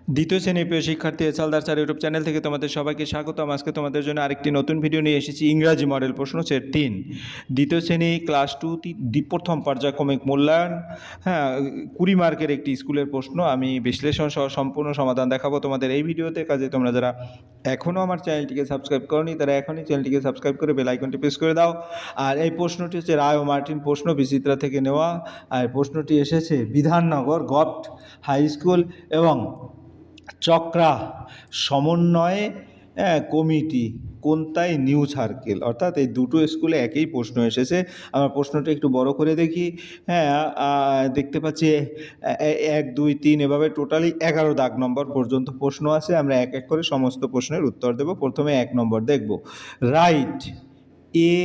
দ্বিতীয় শ্রেণীর প্রিয় শিক্ষার্থী এসালদার স্যার ইউটিউব চ্যানেল থেকে তোমাদের সবাইকে স্বাগতম। আজকে তোমাদের জন্য আরেকটি নতুন ভিডিও নিয়ে এসেছি। ইংরাজি মডেল প্রশ্ন সেট 3, দ্বিতীয় শ্রেণী ক্লাস 2 প্রথম পর্যায়ক্রমিক মূল্যায়ন। 20 মার্কের একটি স্কুলের প্রশ্ন। আমি বিশ্লেষণ সহ সম্পূর্ণ সমাধান দেখাবো তোমাদের এই ভিডিওতে। কাজে তোমরা যারা এখনও আমার চ্যানেলটিকে সাবস্ক্রাইব করনি তারা এখনই চ্যানেলটিকে সাবস্ক্রাইব করে বেল আইকনটি প্রেস করে দাও। আর এই প্রশ্নটি হচ্ছে রায় ও মার্টিন প্রশ্ন, বিচিত্রা থেকে নেওয়া। আর প্রশ্নটি এসেছে বিধাননগর গভর্নমেন্ট হাই স্কুল এবং চক্রা সমন্বয় কমিটি কোনটায় নিউ সার্কেল, অর্থাৎ এই দুটো স্কুলে একই প্রশ্ন এসেছে। আমরা প্রশ্নটা একটু বড় করে দেখি। দেখতে পাচ্ছি 1, 2, 3 এভাবে টোটালি 11 দাগ নম্বর পর্যন্ত প্রশ্ন আছে। আমরা এক এক করে সমস্ত প্রশ্নের উত্তর দেব। প্রথমে 1 নম্বর দেখব। Write a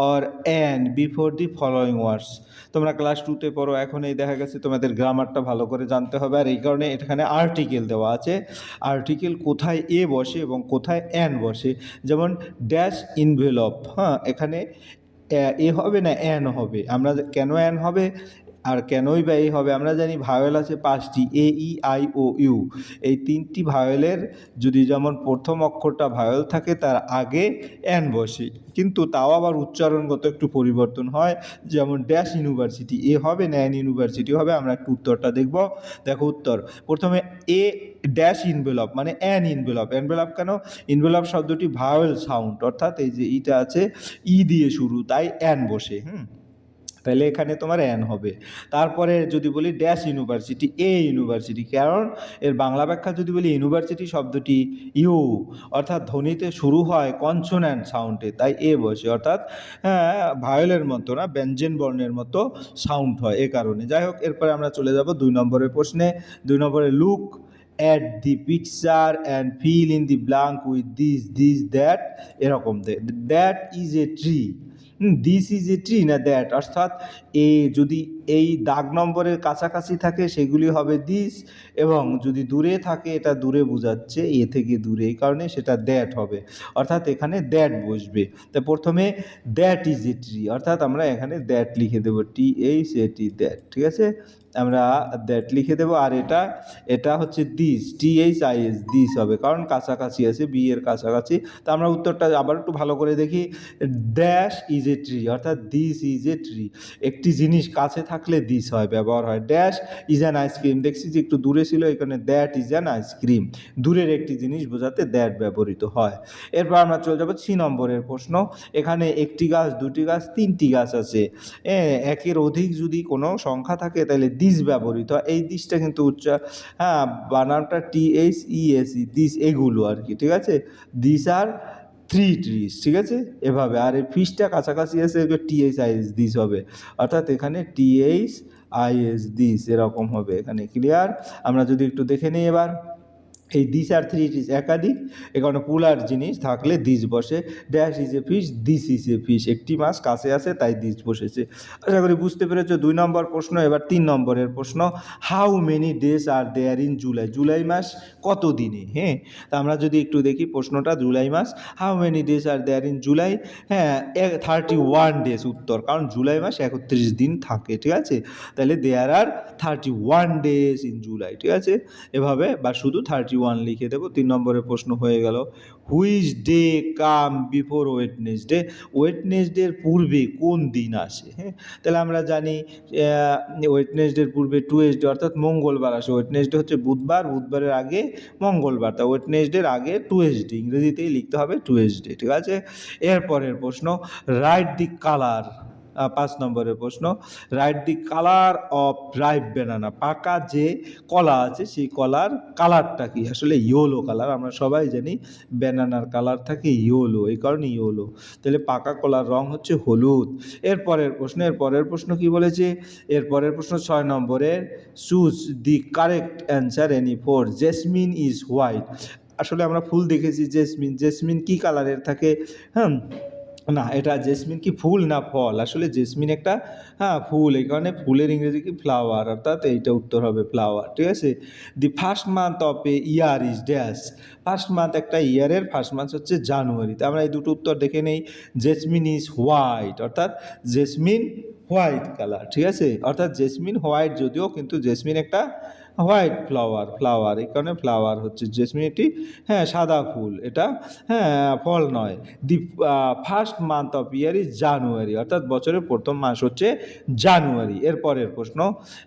or an before the following words. তোমরা ক্লাস 2তে পড়ো, এখন এই দেখা গেছে তোমাদের গ্রামারটা ভালো করে জানতে হবে। আর এই কারণে এখানে আর্টিকেল দেওয়া আছে। আর্টিকেল কোথায় এ বসে এবং কোথায় অ্যান বসে। যেমন ড্যাশ ইনভেলপ, এখানে এ হবে না অ্যান হবে। আমরা কেন অ্যান হবে আর কেনই বা এই হবে, আমরা জানি ভাওয়েল আছে 5টি, এ ই আই ও ইউ। এই 3টি ভাওয়েলের যদি যেমন প্রথম অক্ষরটা ভাওয়েল থাকে তার আগে অ্যান বসে, কিন্তু তাও আবার উচ্চারণগত একটু পরিবর্তন হয়। যেমন ড্যাশ ইউনিভার্সিটি, এ হবে না অ্যান ইউনিভার্সিটি হবে। আমরা একটু উত্তরটা দেখব। দেখো উত্তর, প্রথমে এ ড্যাশ ইনভেলপ মানে অ্যান ইনভেলপ। এনভেলপ কেন? ইনভেলপ শব্দটি ভাওয়েল সাউন্ড, অর্থাৎ এই যে ইটা আছে ই দিয়ে শুরু, তাই অ্যান বসে। তাহলে এখানে তোমার অ্যান হবে। তারপরে যদি বলি ড্যাশ ইউনিভার্সিটি, এ ইউনিভার্সিটি, কারণ এর বাংলা ব্যাখ্যা যদি বলি ইউনিভার্সিটি শব্দটি ইউ, অর্থাৎ ধ্বনিতে শুরু হয় কনসোন্যান্ট সাউন্ডে, তাই এ বসে, অর্থাৎ ভায়োলের মতো না, ব্যঞ্জন বর্ণের মতো সাউন্ড হয় এ কারণে। যাই হোক, এরপরে আমরা চলে যাব 2 নম্বরের প্রশ্নে। 2 নম্বরে look at the picture and fill in the blank with this that, এরকম that is a tree. This is a tree না দ্যাট, অর্থাৎ এ যদি এই দাগ নম্বরের কাছাকাছি থাকে সেগুলি হবে দিস, এবং যদি দূরে থাকে এটা দূরে বোঝাচ্ছে এ থেকে দূরে, এই কারণে সেটা দ্যাট হবে, অর্থাৎ এখানে দ্যাট বসবে। তো প্রথমে দ্যাট ইজ এ ট্রি, অর্থাৎ আমরা এখানে দ্যাট লিখে দেবো, THAT দ্যাট, ঠিক আছে, আমরা দ্যাট লিখে দেবো। আর এটা হচ্ছে দিস, THIS দিস হবে, কারণ কাছাকাছি আছে, বি এর কাছাকাছি। তা আমরা উত্তরটা আবার একটু ভালো করে দেখি। ড্যাশ ইজ এ ট্রি, অর্থাৎ দিস ইজ এ ট্রি, একটি জিনিস কাছে থাকলে দিস হয়, ব্যবহার হয়। ড্যাশ ইজ অ্যান আইসক্রিম, দেখছি যে একটু দূরে ছিল, এখানে দ্যাট ইজ অ্যান আইসক্রিম, দূরের একটি জিনিস বোঝাতে দ্যাট ব্যবহৃত হয়। এরপর আমরা চলে যাবো 3 নম্বরের প্রশ্ন। এখানে একটি গাছ, দুটি গাছ, 3টি গাছ আছে। একের অধিক যদি কোনো সংখ্যা থাকে তাহলে দিস ব্যবহৃত হয়। এই দিসটা কিন্তু বানানটা THESE, দিস, এগুলো আর কি, ঠিক আছে। দিস আর 3 ট্রিজ, ঠিক আছে, এভাবে। আর এই ফিশটা কাছাকাছি আছে, THIS দিস হবে, অর্থাৎ এখানে THIS দিস এরকম হবে এখানে। ক্লিয়ার? আমরা যদি একটু দেখে নিই এবার, এই দিস আর 3 ইজ একাধিক, এখানে পুলার জিনিস থাকলে দিস বসে। Dash is a fish, this is a fish, একটি মাছ কাছে আছে তাই দিস বসেছে। আশা করি বুঝতে পেরেছো। 2 নম্বর প্রশ্ন। এবার 3 নম্বরের প্রশ্ন। How many days are there in July, July মাস কত দিনে? তা আমরা যদি একটু দেখি প্রশ্নটা, জুলাই মাস, how many days are there in July, 31 days উত্তর, কারণ জুলাই মাস 31 দিন থাকে, ঠিক আছে। তাহলে দেয়ার আর 31 ডেজ ইন জুলাই, ঠিক আছে, এভাবে, বা শুধু 31 লিখে দেবো। 3 নম্বরের প্রশ্ন হয়ে গেল। Which day come before Wednesday, ওয়েডনেসডের পূর্বে কোন দিন আসে? তাহলে আমরা জানি ওয়েডনেসডের পূর্বে টুয়েসডে, অর্থাৎ মঙ্গলবার আসে। ওয়েডনেসডে হচ্ছে বুধবার, বুধবারের আগে মঙ্গলবার, তা ওয়েডনেসডের আগে টুয়েসডে, ইংরেজিতেই লিখতে হবে টুয়েসডে, ঠিক আছে। এরপরের প্রশ্ন। রাইট দি কালার, 5 নম্বরের প্রশ্ন। Write the colour of ripe banana, পাকা যে কলা আছে সেই কলার কালারটা কি? আসলে ইয়েলো কালার, আমরা সবাই জানি ব্যানানার কালার থাকে ইয়েলো, এই কারণে ইয়েলো। তাহলে পাকা কলার রং হচ্ছে হলুদ। এরপরের প্রশ্ন কি বলেছে? এরপরের প্রশ্ন 6 নম্বরের। Choose the correct answer any four, jasmine is white. আসলে আমরা ফুল দেখেছি জেসমিন, জেসমিন কি কালারের থাকে? না, এটা জেসমিন কি ফুল না ফল? আসলে জেসমিন একটা ফুল, এই কারণে ফুলের ইংরেজি কি ফ্লাওয়ার, অর্থাৎ এইটা উত্তর হবে ফ্লাওয়ার, ঠিক আছে। The first month of A year is dash, first month একটা ইয়ারের ফার্স্ট মান্থ হচ্ছে জানুয়ারিতে। আমরা এই দুটো উত্তর দেখে নেই। জেসমিন ইজ হোয়াইট, অর্থাৎ জেসমিন হোয়াইট কালার, ঠিক আছে, অর্থাৎ জেসমিন হোয়াইট যদিও, কিন্তু জেসমিন একটা হোয়াইট ফ্লাওয়ার এই কারণে ফ্লাওয়ার হচ্ছে জেসমিন এটি হ্যাঁ সাদা ফুল, এটা হ্যাঁ ফল নয়। The first month of year is জানুয়ারি, অর্থাৎ বছরের প্রথম মাস হচ্ছে জানুয়ারি। এরপরের প্রশ্ন,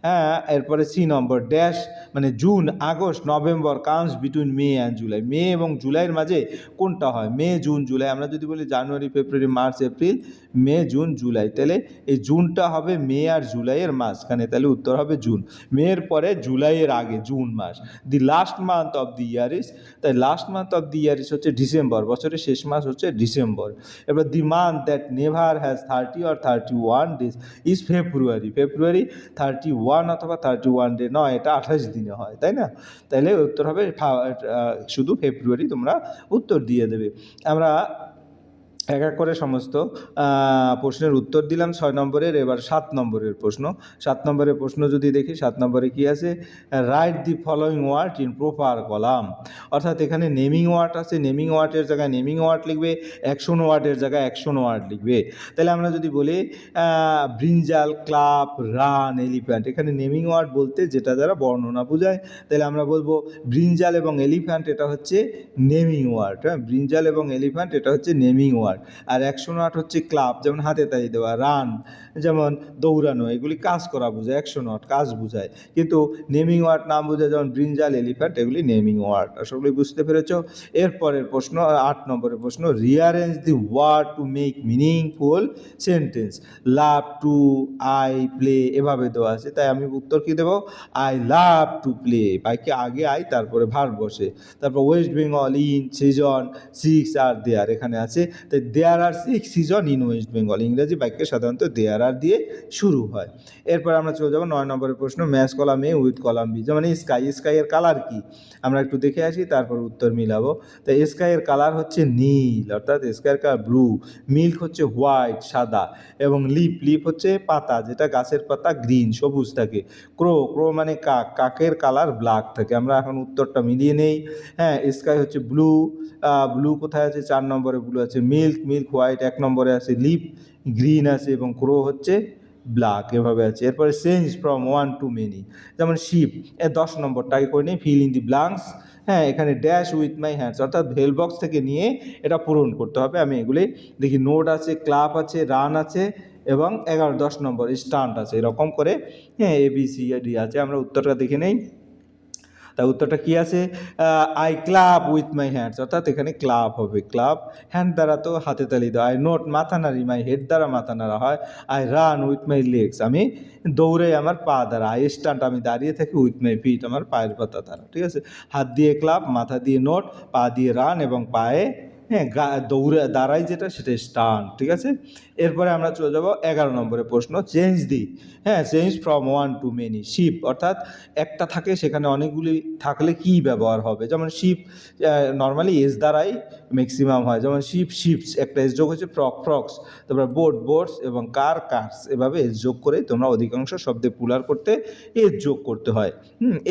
হ্যাঁ এরপরে সি নম্বর ড্যাশ মানে June August November comes between May and July, May এবং জুলাইয়ের মাঝে কোনটা হয়? May June July. আমরা যদি বলি January February March April May June July, তাহলে এই জুনটা হবে মে আর জুলাইয়ের মাঝখানে, তাহলে উত্তর হবে জুন। মের পরে জুলাইয়ের আগে জুন মাস। The last month of the year is, তাই last month of the year is হচ্ছে ডিসেম্বর, বছরের শেষ মাস হচ্ছে ডিসেম্বর। এবার the month that never has 30 or 31 days is February, February 31 অথবা 31 ডে নয়, এটা 28 দিনে হয়, তাই না? তাইলে উত্তর হবে শুধু ফেব্রুয়ারি, তোমরা উত্তর দিয়ে দেবে। আমরা এক এক করে সমস্ত প্রশ্নের উত্তর দিলাম 6 নম্বরের। এবার 7 নম্বরের প্রশ্ন। 7 নম্বরের প্রশ্ন যদি দেখি, 7 নম্বরে কী আছে? Write the following word in proper column, অর্থাৎ এখানে নেমিং ওয়ার্ড আছে, নেমিং ওয়ার্ডের জায়গায় নেমিং ওয়ার্ড লিখবে, অ্যাকশন ওয়ার্ডের জায়গায় অ্যাকশন ওয়ার্ড লিখবে। তাহলে আমরা যদি বলি ব্রিঞ্জাল, ক্লাব, রান, এলিফ্যান্ট, এখানে নেমিং ওয়ার্ড বলতে যেটা দ্বারা বর্ণনা বোঝায়, তাহলে আমরা বলবো ব্রিঞ্জাল এবং এলিফ্যান্ট এটা হচ্ছে নেমিং ওয়ার্ড। হ্যাঁ, ব্রিঞ্জাল এবং এলিফ্যান্ট এটা হচ্ছে নেমিং ওয়ার্ড। আর অ্যাকশন ওয়ার্ড হচ্ছে ক্লাব, যেমন হাতে তালি দেওয়া, রান যেমন দৌড়ানো, এগুলি কাজ করা বোঝায়, অ্যাকশন ওয়ার্ড কাজ বোঝায়। কিন্তু নেমিং ওয়ার্ড নাম বোঝায়, যেমন ব্রিঞ্জাল, এলিফ্যান্ট, এগুলি নেমিং ওয়ার্ড। আশা করি বুঝতে পেরেছ। এরপরের প্রশ্ন 8 নম্বরের প্রশ্ন, rearrange the word to make meaningful sentence. Love, to, I, play এভাবে দেওয়া আছে, তাই আমি উত্তর কী দেবো? I love to play. বাক্যে আগে আই, তারপরে ভার্ব বসে। তারপর West Bengal, in, season, 6 are there এখানে আছে, তাই there are 6 season in West Bengal. ইংরেজি বাক্যে সাধারণত দেয়ার আর দিয়ে শুরু হয়। এরপর আমরা চলে যাবো 9 নম্বরের প্রশ্ন, match column A with column B. যেমন স্কাই, স্কাইয়ের কালার কি? আমরা একটু দেখে আসি, তারপর উত্তর মিলাবো। তাই স্কাইয়ের কালার হচ্ছে নীল, অর্থাৎ স্কাইয়ের কালার ব্লু। মিল্ক হচ্ছে হোয়াইট সাদা, এবং লিপ, লিপ হচ্ছে পাতা, যেটা গাছের পাতা গ্রিন সবুজ থাকে। ক্রো, ক্রো মানে কাক, কাকের কালার ব্ল্যাক থাকে। আমরা এখন উত্তরটা মিলিয়ে নেই। হ্যাঁ, স্কাই হচ্ছে ব্লু, ব্লু কোথায় আছে? 4 নম্বরে ব্লু আছে। মিল্ক, মিল্ক হোয়াইট 1 নম্বরে আছে। লিপ গ্রিন আছে, এবং ক্রো হচ্ছে ব্ল্যাক, এভাবে আছে। এরপরে change from one to many, যেমন শিপ, 10 নম্বরটাকে করে নিই, ফিল ইন দি ব্ল্যাঙ্কস। হ্যাঁ, এখানে ড্যাশ উইথ মাই হ্যান্ডস, অর্থাৎ ভেল বক্স থেকে নিয়ে এটা পূরণ করতে হবে। আমি এগুলি দেখি, নোট আছে, ক্লাব আছে, রান আছে, এবং 11-10 নম্বর স্টান্ট আছে, এরকম করে হ্যাঁ ABCD আছে। আমরা উত্তরটা দেখে নেই। তা উত্তরটা কী আছে? I club with my hands, অর্থাৎ এখানে ক্লাব হবে। ক্লাব, হ্যান্ড দ্বারা তো হাতে তালি দেওয়া। আই নোট মাথা নাড়ি, মাই হেড দ্বারা মাথা নাড়া হয়। I run with my legs, আমি দৌড়ে আমার পা দ্বারা। আই স্ট্যান্ড, আমি দাঁড়িয়ে থাকি, উইথ মাই ফিট, আমার পায়ের পাতা দ্বারা। ঠিক আছে, হাত দিয়ে ক্লাব, মাথা দিয়ে নোট, পা দিয়ে রান, এবং পায়ে হ্যাঁ দৌড়ে দাঁড়াই যেটা, সেটা স্টান্ট। ঠিক আছে, এরপরে আমরা চলে যাব 11 নম্বরের প্রশ্ন, চেঞ্জ দি। হ্যাঁ, change from one to many. Ship, অর্থাৎ একটা থাকে, সেখানে অনেকগুলি থাকলে কি ব্যবহার হবে? যেমন শিপ নর্মালি এস দ্বারাই ম্যাক্সিমাম হয়, যেমন শিপ, শিপস, একটা এস যোগ হচ্ছে ফ্রক, ফ্রক্স। তারপর বোট, বোটস, এবং কার, কার্স, এভাবে এস যোগ করে তোমরা অধিকাংশ শব্দে পুলার করতে এস যোগ করতে হয়।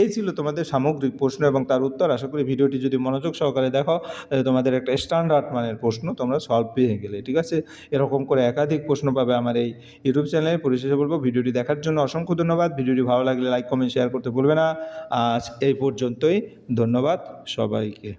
এই ছিল তোমাদের সামগ্রিক প্রশ্ন এবং তার উত্তর। আশা করি ভিডিওটি যদি মনোযোগ সহকারে দেখো, তাহলে তোমাদের একটা স্ট্যান্ডার্ড মানের প্রশ্ন তোমরা সলভ পেয়ে গেলে। ঠিক আছে, এরকম করে একাধিক প্রশ্ন পাবে আমার এই ইউটিউব চ্যানেলে। পরিশেষে বলবো, ভিডিওটি দেখার জন্য অসংখ্য ধন্যবাদ। ভিডিওটি ভালো লাগলে লাইক, কমেন্ট, শেয়ার করতে ভুলবে না। আজ এই পর্যন্তই, ধন্যবাদ সবাইকে।